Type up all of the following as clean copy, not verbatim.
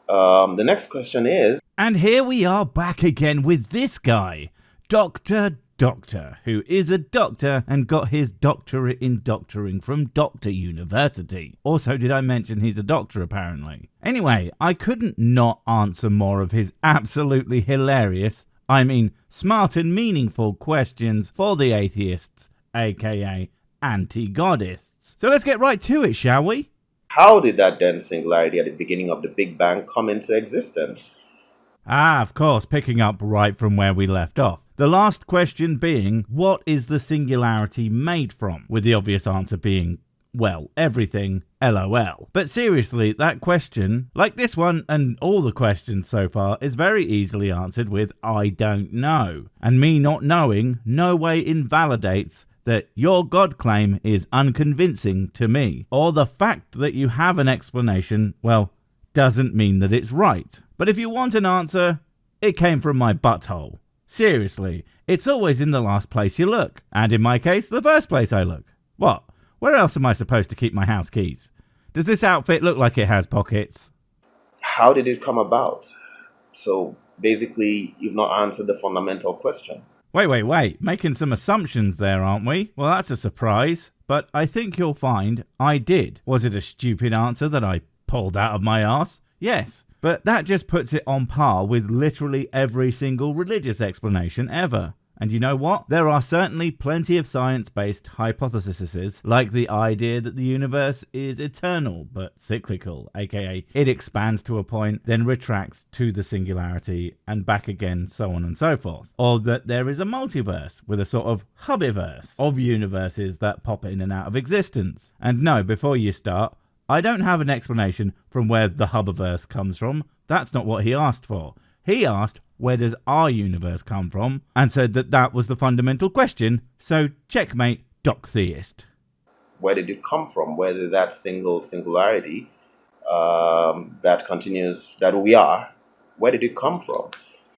The next question is... And here we are back again with this guy, Doctor, who is a doctor and got his doctorate in doctoring from Doctor University. Also, did I mention he's a doctor apparently? Anyway, I couldn't not answer more of his absolutely hilarious, smart and meaningful questions for the atheists, aka anti-godists. So let's get right to it, shall we? How did that dense singularity at the beginning of the Big Bang come into existence? Of course, picking up right from where we left off. The last question being, what is the singularity made from? With the obvious answer being, well, everything, LOL. But seriously, that question, like this one and all the questions so far, is very easily answered with, I don't know. And me not knowing no way invalidates that your God claim is unconvincing to me. Or the fact that you have an explanation, well, doesn't mean that it's right. But if you want an answer, it came from my butthole. Seriously, it's always in the last place you look. And in my case, the first place I look. What? Where else am I supposed to keep my house keys? Does this outfit look like it has pockets? How did it come about? So basically, you've not answered the fundamental question. Wait. Making some assumptions there, aren't we? Well, that's a surprise. But I think you'll find I did. Was it a stupid answer that I pulled out of my arse? Yes. But that just puts it on par with literally every single religious explanation ever. And you know what? There are certainly plenty of science-based hypotheses, like the idea that the universe is eternal but cyclical, aka it expands to a point, then retracts to the singularity and back again, so on and so forth. Or that there is a multiverse with a sort of hubbiverse of universes that pop in and out of existence. And no, before you start, I don't have an explanation from where the hubbiverse comes from. That's not what he asked for. He asked, where does our universe come from? And said that that was the fundamental question. So checkmate, Doc Theist. Where did it come from? Where did that singularity that continues, that we are, where did it come from?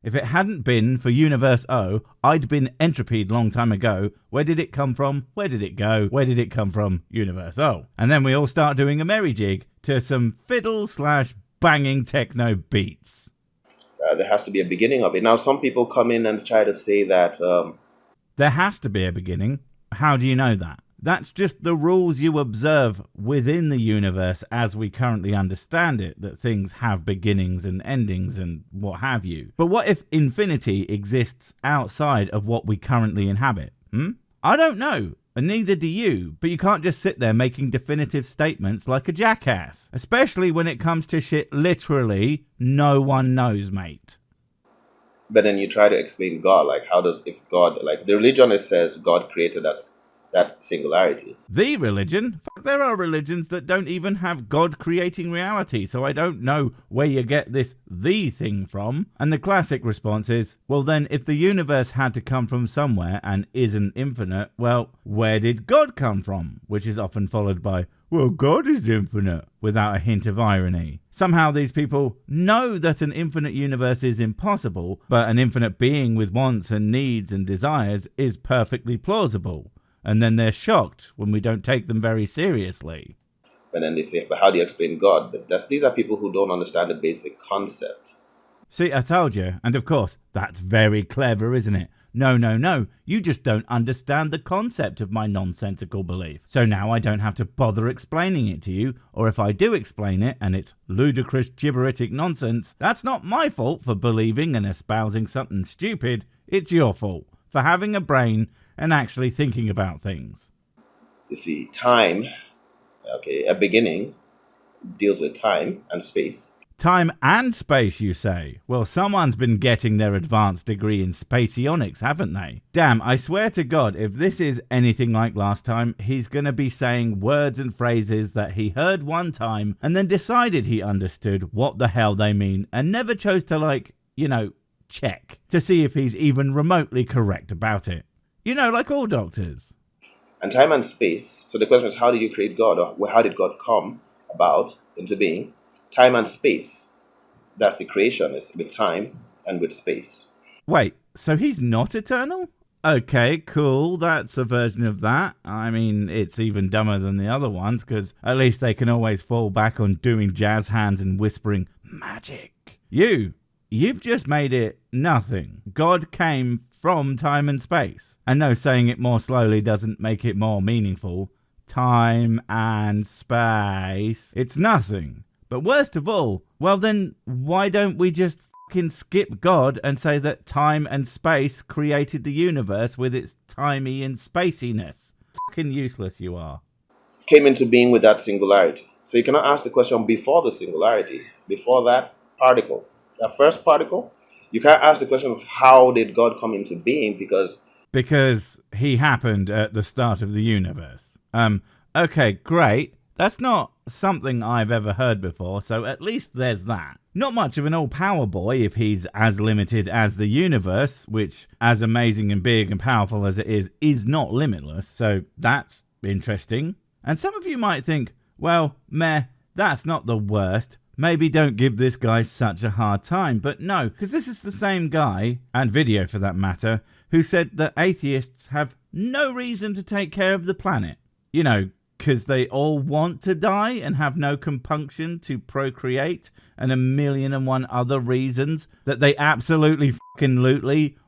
If it hadn't been for Universe O, I'd been entropied long time ago. Where did it come from? Where did it go? Where did it come from? Universe O. And then we all start doing a merry jig to some fiddle/banging techno beats. There has to be a beginning of it. Now, some people come in and try to say that... There has to be a beginning. How do you know that? That's just the rules you observe within the universe as we currently understand it, that things have beginnings and endings and what have you. But what if infinity exists outside of what we currently inhabit? I don't know. And neither do you, but you can't just sit there making definitive statements like a jackass. Especially when it comes to shit literally no one knows, mate. But then you try to explain God, like how does, if God, like the religion says God created us, that singularity. The religion? Fuck, there are religions that don't even have God creating reality, so I don't know where you get this "the" thing from. And the classic response is, well then, if the universe had to come from somewhere and isn't infinite, well, where did God come from? Which is often followed by, well, God is infinite, without a hint of irony. Somehow these people know that an infinite universe is impossible, but an infinite being with wants and needs and desires is perfectly plausible. And then they're shocked when we don't take them very seriously. And then they say, but how do you explain God? But these are people who don't understand the basic concept. See, I told you. And of course, that's very clever, isn't it? No. You just don't understand the concept of my nonsensical belief. So now I don't have to bother explaining it to you. Or if I do explain it and it's ludicrous gibberitic nonsense, that's not my fault for believing and espousing something stupid. It's your fault for having a brain and actually thinking about things. You see, time, a beginning deals with time and space. Time and space, you say? Well, someone's been getting their advanced degree in spacionics, haven't they? Damn, I swear to God, if this is anything like last time, he's going to be saying words and phrases that he heard one time and then decided he understood what the hell they mean and never chose to, check to see if he's even remotely correct about it. Like all doctors. And time and space. So the question is, how did you create God? Or how did God come about into being? Time and space. That's the creation, is with time and with space. Wait, so he's not eternal? Okay, cool. That's a version of that. I mean, it's even dumber than the other ones, because at least they can always fall back on doing jazz hands and whispering, Magic. You've just made it nothing. God came from time and space. And no, saying it more slowly doesn't make it more meaningful. Time and space. It's nothing. But worst of all, well then, why don't we just fucking skip God and say that time and space created the universe with its timey and spaciness? Fucking useless you are. Came into being with that singularity. So you cannot ask the question before the singularity, before that particle, that first particle. You can't ask the question of how did God come into being because he happened at the start of the universe. Okay, great. That's not something I've ever heard before, so at least there's that. Not much of an all-power boy if he's as limited as the universe, which, as amazing and big and powerful as it is not limitless, so that's interesting. And some of you might think, well, meh, that's not the worst. Maybe don't give this guy such a hard time. But no, because this is the same guy, and video for that matter, who said that atheists have no reason to take care of the planet. You know, because they all want to die and have no compunction to procreate, and 1,000,001 other reasons that they absolutely fucking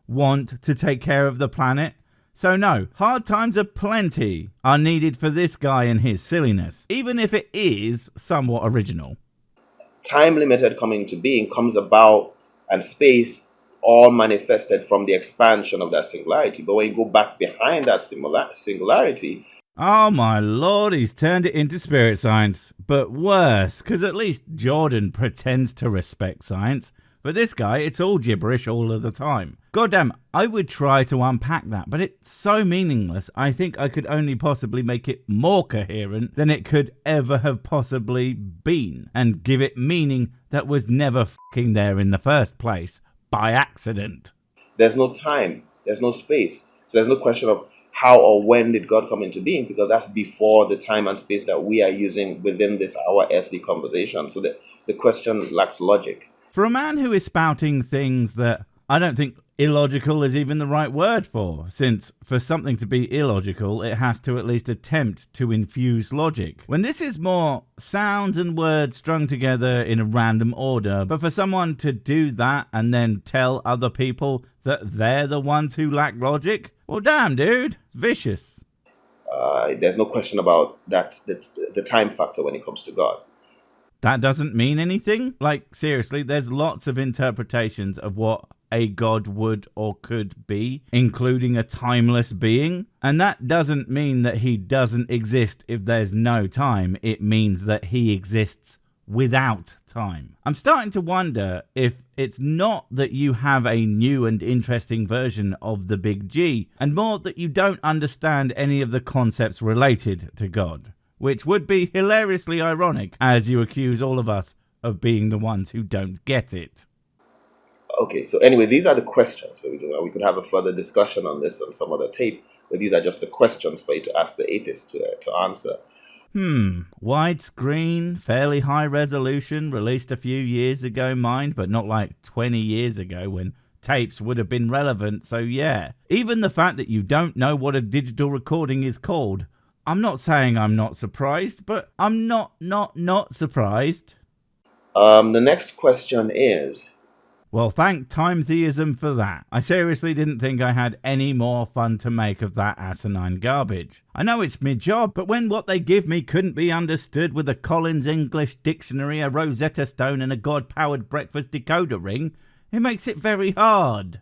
want to take care of the planet. So no, hard times aplenty are needed for this guy and his silliness, even if it is somewhat original. time limited coming to being comes about and space all manifested from the expansion of that singularity. But when you go back behind that singularity, oh my lord, he's turned it into spirit science. But worse, because at least Jordan pretends to respect science. But this guy, it's all gibberish all of the time. Goddamn, I would try to unpack that, but it's so meaningless, I think I could only possibly make it more coherent than it could ever have possibly been, and give it meaning that was never fucking there in the first place, by accident. there's no time, there's no space. So there's no question of how or when did God come into being, because that's before the time and space that we are using within this our earthly conversation. So the question lacks logic. For a man who is spouting things that I don't think illogical is even the right word for, since for something to be illogical, it has to at least attempt to infuse logic. When this is more sounds and words strung together in a random order, but for someone to do that and then tell other people that they're the ones who lack logic, well damn dude, it's vicious. There's no question about that. That's the time factor when it comes to God. That doesn't mean anything? Like, seriously, there's lots of interpretations of what a god would or could be, including a timeless being. And that doesn't mean that he doesn't exist if there's no time. It means that he exists without time. I'm starting to wonder if it's not that you have a new and interesting version of the Big G, and more that you don't understand any of the concepts related to God. Which would be hilariously ironic, as you accuse all of us of being the ones who don't get it. Okay, so anyway, these are the questions. So we could have a further discussion on this on some other tape, but these are just the questions for you to ask the atheist to answer. Widescreen, fairly high resolution, released a few years ago, mind, but not like 20 years ago when tapes would have been relevant, so yeah. Even the fact that you don't know what a digital recording is called, I'm not saying I'm not surprised, but I'm not surprised. The next question is... Well, thank time theism for that. I seriously didn't think I had any more fun to make of that asinine garbage. I know it's my job, but when what they give me couldn't be understood with a Collins English dictionary, a Rosetta Stone and a God-powered breakfast decoder ring, it makes it very hard.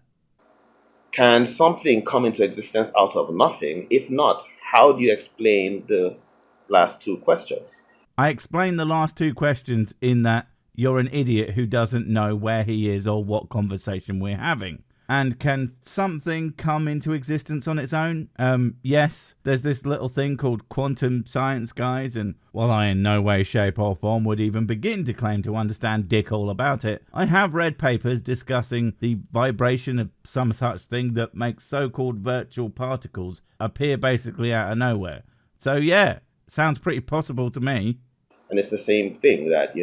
Can something come into existence out of nothing? If not, how do you explain the last two questions? I explained the last two questions in that you're an idiot who doesn't know where he is or what conversation we're having. And can something come into existence on its own? Yes, there's this little thing called quantum science, guys, and while I in no way, shape or form would even begin to claim to understand dick all about it, I have read papers discussing the vibration of some such thing that makes so-called virtual particles appear basically out of nowhere. So yeah, sounds pretty possible to me. And it's the same thing that,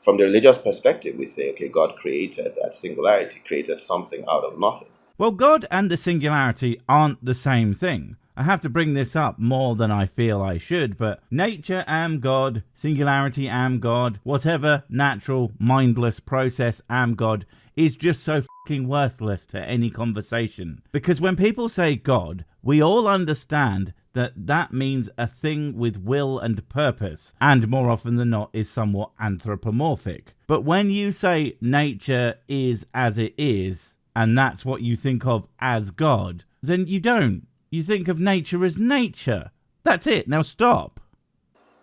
from the religious perspective, we say, okay, God created that singularity, created something out of nothing. Well, God and the singularity aren't the same thing. I have to bring this up more than I feel I should, but nature am God, singularity am God, whatever natural, mindless process am God is just so fucking worthless to any conversation. Because when people say God, we all understand that that means a thing with will and purpose, and more often than not is somewhat anthropomorphic. But when you say nature is as it is, and that's what you think of as God, then you don't. You think of nature as nature. That's it. Now stop.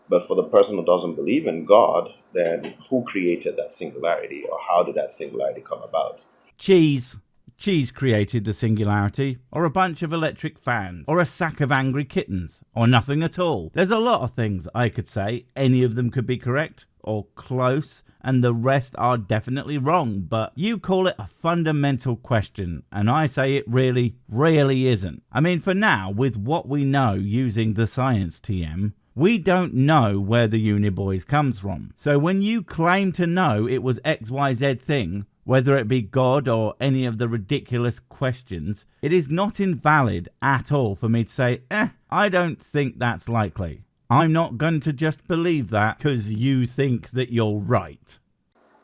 But for the person who doesn't believe in God, then who created that singularity, or how did that singularity come about? Cheese. Cheese created the singularity, or a bunch of electric fans, or a sack of angry kittens, or nothing at all. There's a lot of things I could say. Any of them could be correct, or close, and the rest are definitely wrong. But you call it a fundamental question, and I say it really, really isn't. I mean, for now, with what we know using the science TM, we don't know where the Uniboys comes from. So when you claim to know it was XYZ thing, whether it be God or any of the ridiculous questions, it is not invalid at all for me to say, I don't think that's likely. I'm not going to just believe that because you think that you're right.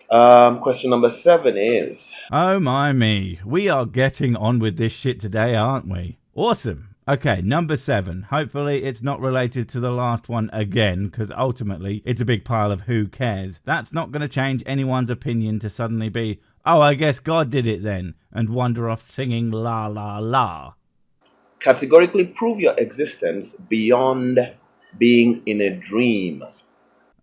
Question number 7 is... Oh my me, we are getting on with this shit today, aren't we? Awesome. Okay, number 7. Hopefully it's not related to the last one again, because ultimately it's a big pile of who cares. That's not going to change anyone's opinion to suddenly be, oh, I guess God did it then, and wander off singing la la la. Categorically prove your existence beyond being in a dream.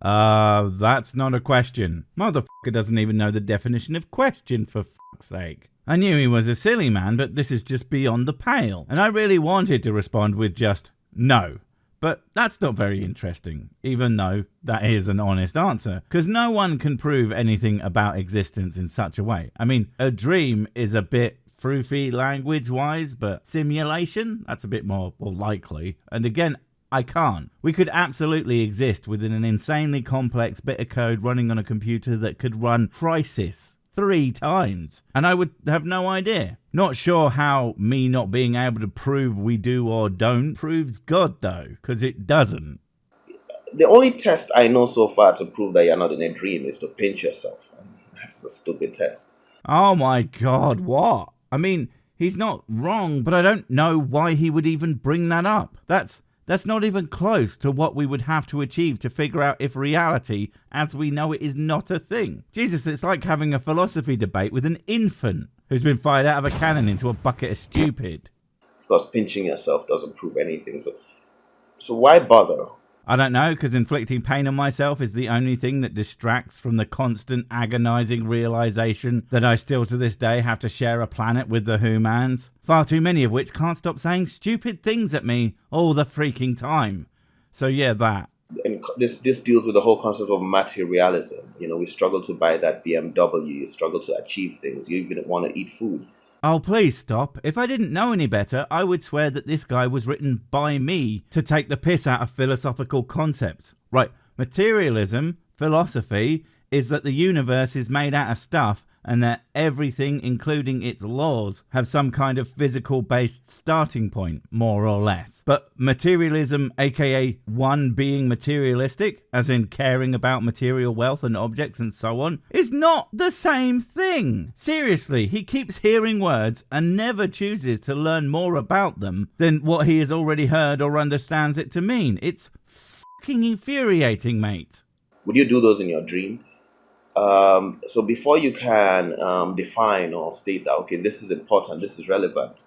That's not a question. Motherfucker doesn't even know the definition of question, for fuck's sake. I knew he was a silly man, but this is just beyond the pale. And I really wanted to respond with just no. But that's not very interesting, even though that is an honest answer. Because no one can prove anything about existence in such a way. I mean, a dream is a bit froofy language-wise, but simulation? That's a bit more likely. And again, I can't. We could absolutely exist within an insanely complex bit of code running on a computer that could run Crisis 3 times, and I would have no idea. Not sure how me not being able to prove we do or don't proves God though, because it doesn't. The only test I know so far to prove that you're not in a dream is to pinch yourself. That's a stupid test. Oh my God, what? I mean, he's not wrong, but I don't know why he would even bring that up. That's not even close to what we would have to achieve to figure out if reality, as we know it, is not a thing. Jesus, it's like having a philosophy debate with an infant who's been fired out of a cannon into a bucket of stupid. Of course, pinching yourself doesn't prove anything. So why bother? I don't know, because inflicting pain on myself is the only thing that distracts from the constant agonizing realization that I still to this day have to share a planet with the humans, far too many of which can't stop saying stupid things at me all the freaking time. So yeah, that. And this deals with the whole concept of materialism. You know, we struggle to buy that BMW, you struggle to achieve things, you even want to eat food. Oh, please stop. If I didn't know any better, I would swear that this guy was written by me to take the piss out of philosophical concepts. Right, materialism, philosophy, is that the universe is made out of stuff and that everything, including its laws, have some kind of physical-based starting point, more or less. But materialism, aka one being materialistic, as in caring about material wealth and objects and so on, is not the same thing. Seriously, he keeps hearing words and never chooses to learn more about them than what he has already heard or understands it to mean. It's fucking infuriating, mate. Would you do those in your dream? So before you can define or state that, okay, this is important, this is relevant,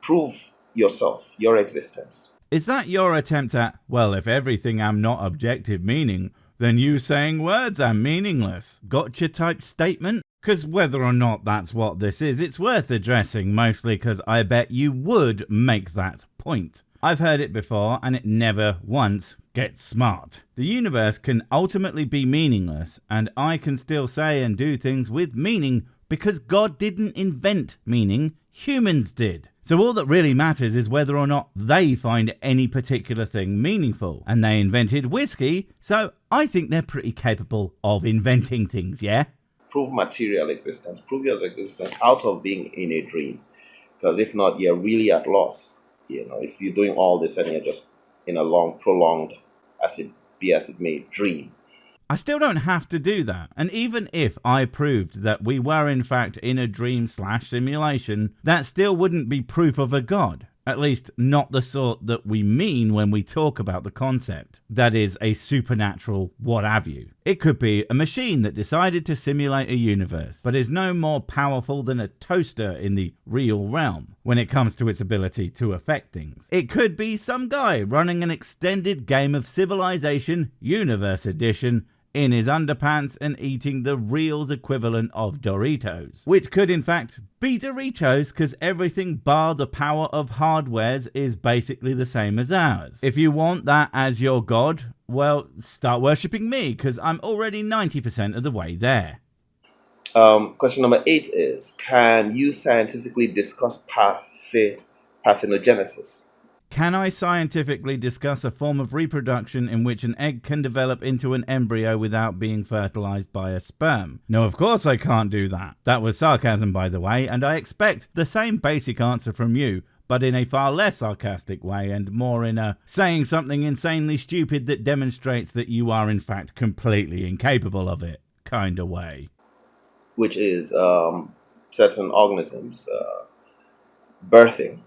prove yourself, your existence. Is that your attempt at, well, if everything am not objective meaning, then you saying words are meaningless? Gotcha type statement? Because whether or not that's what this is, it's worth addressing, mostly because I bet you would make that point. I've heard it before, and it never once gets smart. The universe can ultimately be meaningless, and I can still say and do things with meaning because God didn't invent meaning, humans did. So all that really matters is whether or not they find any particular thing meaningful. And they invented whiskey, so I think they're pretty capable of inventing things, yeah? Prove material existence, prove your existence out of being in a dream. Because if not, you're really at loss. if you're doing all this and you're just in a long, prolonged, as it may, dream. I still don't have to do that. And even if I proved that we were in fact in a dream/simulation, that still wouldn't be proof of a god. At least not the sort that we mean when we talk about the concept. That is, a supernatural what have you. It could be a machine that decided to simulate a universe, but is no more powerful than a toaster in the real realm when it comes to its ability to affect things. It could be some guy running an extended game of Civilization Universe Edition in his underpants and eating the real's equivalent of Doritos. Which could in fact be Doritos because everything bar the power of hardwares is basically the same as ours. If you want that as your god, well, start worshipping me because I'm already 90% of the way there. Question number 8 is, can you scientifically discuss parthenogenesis? Can I scientifically discuss a form of reproduction in which an egg can develop into an embryo without being fertilized by a sperm? No, of course I can't do that. That was sarcasm, by the way, and I expect the same basic answer from you, but in a far less sarcastic way and more in a saying something insanely stupid that demonstrates that you are in fact completely incapable of it kind of way. Which is certain organisms birthing,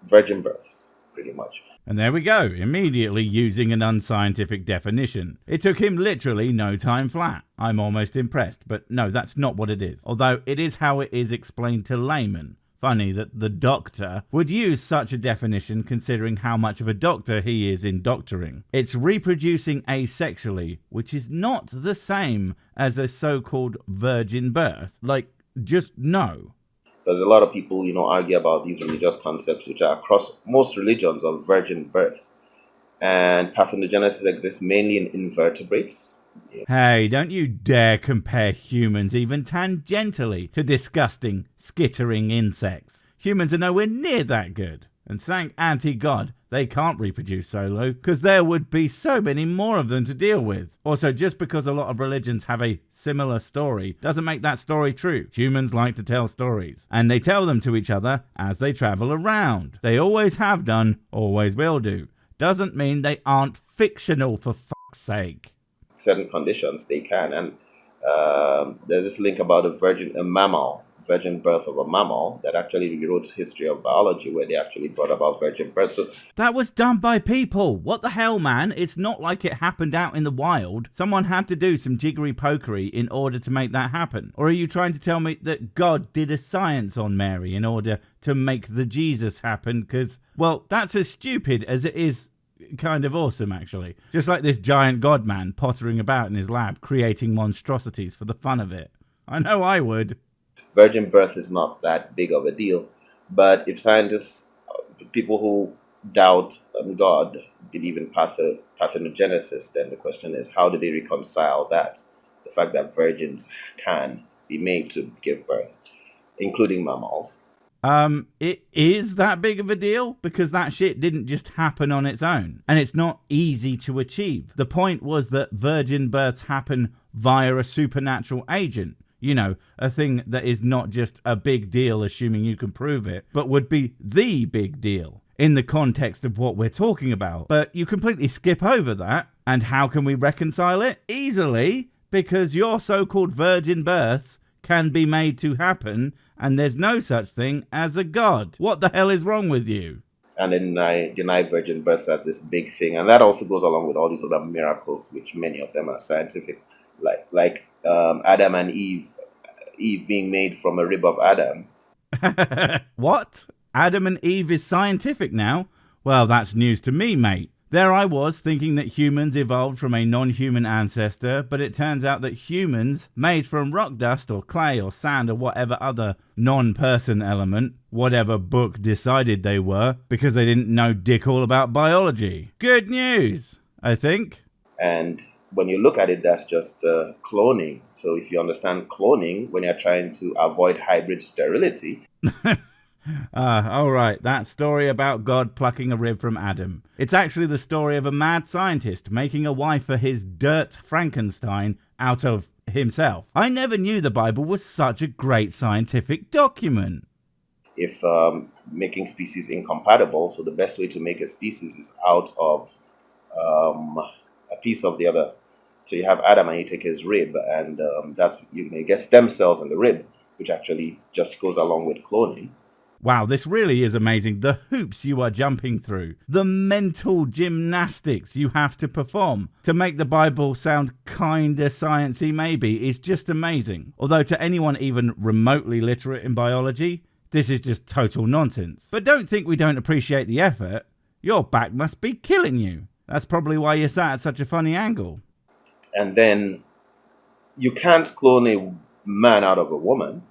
virgin births. Pretty much. And there we go, immediately using an unscientific definition. It took him literally no time flat. I'm almost impressed, but no, that's not what it is. Although it is how it is explained to laymen. Funny that the doctor would use such a definition considering how much of a doctor he is in doctoring. It's reproducing asexually, which is not the same as a so-called virgin birth. Like, just no. Because a lot of people, argue about these religious concepts, which are across most religions, of virgin births. And parthenogenesis exists mainly in invertebrates. Hey, don't you dare compare humans even tangentially to disgusting, skittering insects. Humans are nowhere near that good. And thank anti-God, they can't reproduce solo, because there would be so many more of them to deal with. Also, just because a lot of religions have a similar story, doesn't make that story true. Humans like to tell stories, and they tell them to each other as they travel around. They always have done, always will do. Doesn't mean they aren't fictional, for fuck's sake. Certain conditions, they can. And there's this link about a virgin birth of a mammal that actually rewrote history of biology, where they actually brought about virgin birth. So that was done by people. What the hell, man? It's not like it happened out in the wild. Someone had to do some jiggery pokery in order to make that happen. Or are you trying to tell me that God did a science on Mary in order to make the Jesus happen? Because, well, that's as stupid as it is kind of awesome, actually. Just like this giant god man pottering about in his lab, creating monstrosities for the fun of it. I know I would. Virgin birth is not that big of a deal. But if scientists, people who doubt God, believe in parthenogenesis, then the question is, how do they reconcile that? The fact that virgins can be made to give birth, including mammals. It is that big of a deal because that shit didn't just happen on its own, and it's not easy to achieve. The point was that virgin births happen via a supernatural agent. You know, a thing that is not just a big deal, assuming you can prove it, but would be the big deal in the context of what we're talking about. But you completely skip over that. And how can we reconcile it? Easily, because your so-called virgin births can be made to happen, and there's no such thing as a god. What the hell is wrong with you? And then deny virgin births as this big thing. And that also goes along with all these other miracles, which many of them are scientific. Like Adam and Eve being made from a rib of Adam. What? Adam and Eve is scientific now? Well, that's news to me, mate. There I was thinking that humans evolved from a non-human ancestor, but it turns out that humans made from rock dust or clay or sand or whatever other non-person element, whatever book decided they were, because they didn't know dick all about biology. Good news, I think. And when you look at it, that's just cloning. So if you understand cloning, when you're trying to avoid hybrid sterility. All right, that story about God plucking a rib from Adam. It's actually the story of a mad scientist making a wife for his dirt Frankenstein out of himself. I never knew the Bible was such a great scientific document. if making species incompatible. So the best way to make a species is out of a piece of the other. So you have Adam and you take his rib, and that's you get stem cells in the rib, which actually just goes along with cloning. Wow, this really is amazing. The hoops you are jumping through, the mental gymnastics you have to perform to make the Bible sound kinda sciencey maybe is just amazing. Although to anyone even remotely literate in biology, this is just total nonsense. But don't think we don't appreciate the effort. Your back must be killing you. That's probably why you're sat at such a funny angle. And then you can't clone a man out of a woman,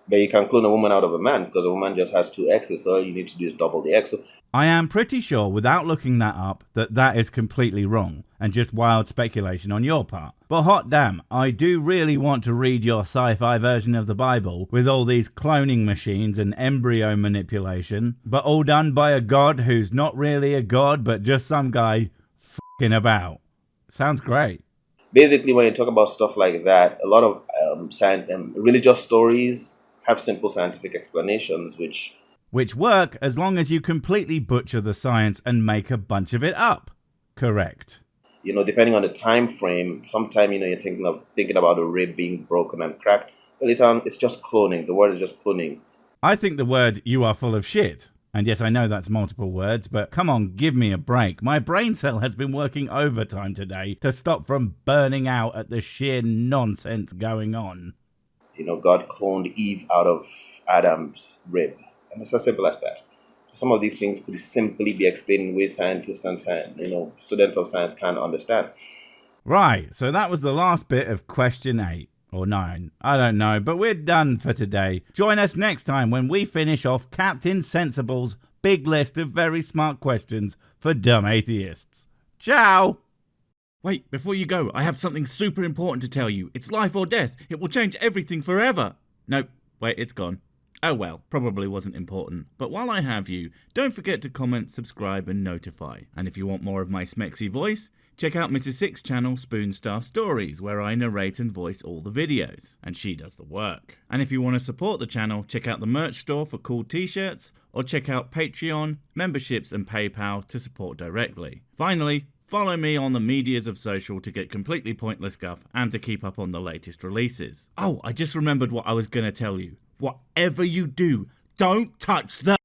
but you can clone a woman out of a man because a woman just has 2 X's, so all you need to do is double the X. So I am pretty sure, without looking that up, that that is completely wrong and just wild speculation on your part. But hot damn, I do really want to read your sci-fi version of the Bible with all these cloning machines and embryo manipulation, but all done by a god who's not really a god, but just some guy f***ing about. Sounds great. basically, when you talk about stuff like that, a lot of religious stories have simple scientific explanations, which work as long as you completely butcher the science and make a bunch of it up. Correct. Depending on the time frame, sometime you're thinking about a rib being broken and cracked, but it's just cloning. The word is just cloning. I think the word "you are full of shit." And yes, I know that's multiple words, but come on, give me a break. My brain cell has been working overtime today to stop from burning out at the sheer nonsense going on. God cloned Eve out of Adam's rib. And it's as simple as that. Some of these things could simply be explained in ways scientists and students of science can't understand. Right, so that was the last bit of question 8. Or 9, I don't know, but we're done for today. Join us next time when we finish off Captain Sensible's big list of very smart questions for dumb atheists. Ciao! Wait, before you go, I have something super important to tell you. It's life or death. It will change everything forever. Nope, wait, it's gone. Oh well, probably wasn't important. But while I have you, don't forget to comment, subscribe and notify. And if you want more of my smexy voice, check out Mrs. Six's channel, Spoonstar Stories, where I narrate and voice all the videos, and she does the work. And if you want to support the channel, check out the merch store for cool t-shirts, or check out Patreon, memberships and PayPal to support directly. Finally, follow me on the medias of social to get completely pointless guff and to keep up on the latest releases. Oh, I just remembered what I was going to tell you. Whatever you do, don't touch the